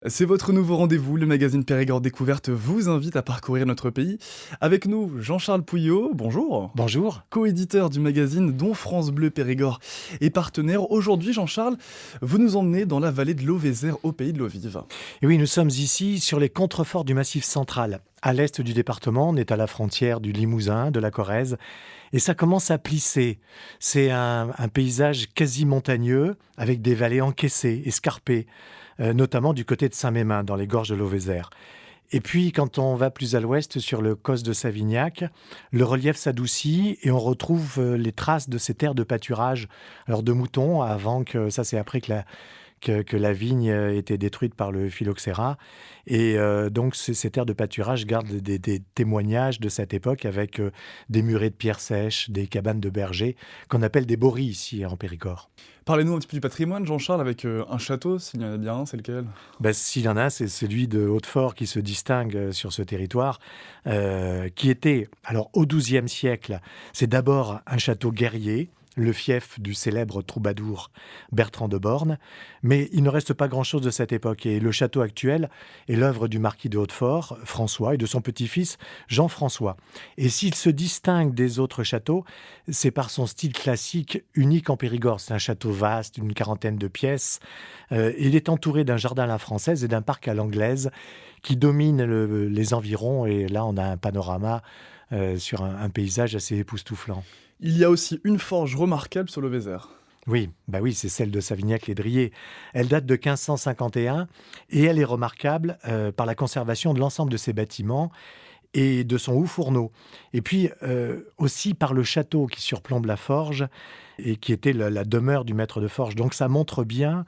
C'est votre nouveau rendez-vous, le magazine Périgord Découverte vous invite à parcourir notre pays. Avec nous, Jean-Charles Pouillot, bonjour. Bonjour. Co-éditeur du magazine dont France Bleu Périgord est partenaire. Aujourd'hui, Jean-Charles, vous nous emmenez dans la vallée de l'Eau-Vézère, au pays de l'eau vive. Et oui, nous sommes ici sur les contreforts du Massif central. À l'est du département, on est à la frontière du Limousin, de la Corrèze, et ça commence à plisser. C'est un paysage quasi montagneux, avec des vallées encaissées, escarpées, notamment du côté de Saint-Mémin, dans les gorges de l'Eau-Vézère. Et puis, quand on va plus à l'ouest, sur le causse de Savignac, le relief s'adoucit et on retrouve les traces de ces terres de pâturage, alors de moutons, avant que, ça c'est après que la vigne ait été détruite par le phylloxéra. Et donc, ces terres de pâturage gardent des témoignages de cette époque avec des murets de pierres sèches, des cabanes de bergers, qu'on appelle des bories ici en Périgord. Parlez-nous un petit peu du patrimoine, Jean-Charles, avec un château, s'il y en a bien un, c'est lequel? Ben, s'il y en a, c'est celui de Hautefort qui se distingue sur ce territoire, qui était, alors au XIIe siècle, c'est d'abord un château guerrier, le fief du célèbre troubadour Bertrand de Born, mais il ne reste pas grand-chose de cette époque. Et le château actuel est l'œuvre du marquis de Hautefort, François, et de son petit-fils Jean-François. Et s'il se distingue des autres châteaux, c'est par son style classique unique en Périgord. C'est un château vaste, une quarantaine de pièces. Il est entouré d'un jardin à la française et d'un parc à l'anglaise qui domine les environs. Et là, on a un panorama sur un paysage assez époustouflant. Il y a aussi une forge remarquable sur l'Eau-Vézère. Oui, bah oui, c'est celle de Savignac-les-Driers. Elle date de 1551 et elle est remarquable par la conservation de l'ensemble de ses bâtiments et de son haut fourneau. Et puis aussi par le château qui surplombe la forge et qui était la demeure du maître de forge. Donc ça montre bien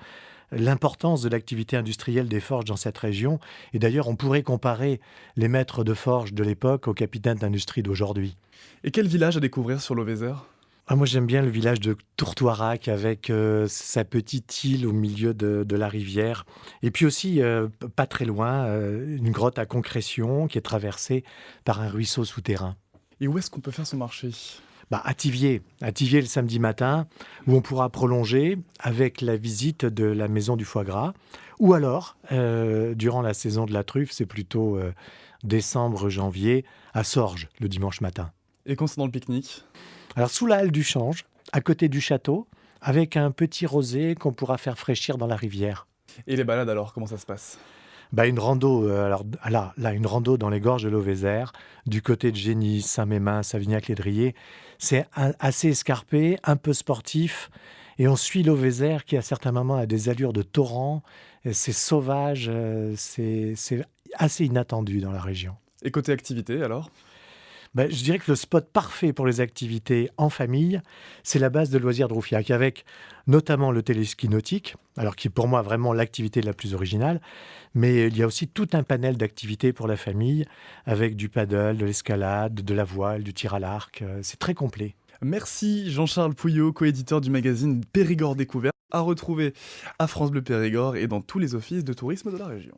l'importance de l'activité industrielle des forges dans cette région. Et d'ailleurs, on pourrait comparer les maîtres de forge de l'époque aux capitaines d'industrie d'aujourd'hui. Et quel village à découvrir sur l'Eau-Vézère? Ah, moi, j'aime bien le village de Tourtoirac avec sa petite île au milieu de la rivière. Et puis aussi, pas très loin, une grotte à concrétion qui est traversée par un ruisseau souterrain. Et où est-ce qu'on peut faire son marché? Bah, à Thiviers le samedi matin, où on pourra prolonger avec la visite de la maison du foie gras. Ou alors, durant la saison de la truffe, c'est plutôt décembre, janvier, à Sorges, le dimanche matin. Et concernant le pique-nique? Alors, sous la halle du Change, à côté du château, avec un petit rosé qu'on pourra faire fraîchir dans la rivière. Et les balades alors, comment ça se passe? Bah, une rando, alors là, une rando dans les gorges de l'Eau-Vézère, du côté de Génis, Saint-Mémin, Savignac-les-Driers. C'est assez escarpé, un peu sportif, et on suit l'Eau-Vézère qui, à certains moments, a des allures de torrent. Et c'est sauvage, c'est assez inattendu dans la région. Et côté activité alors? Ben, je dirais que le spot parfait pour les activités en famille, c'est la base de loisirs de Roufiac, avec notamment le téléski nautique, alors qui est pour moi vraiment l'activité la plus originale, mais il y a aussi tout un panel d'activités pour la famille, avec du paddle, de l'escalade, de la voile, du tir à l'arc, c'est très complet. Merci Jean-Charles Pouillot, co-éditeur du magazine Périgord Découverte, à retrouver à France Bleu Périgord et dans tous les offices de tourisme de la région.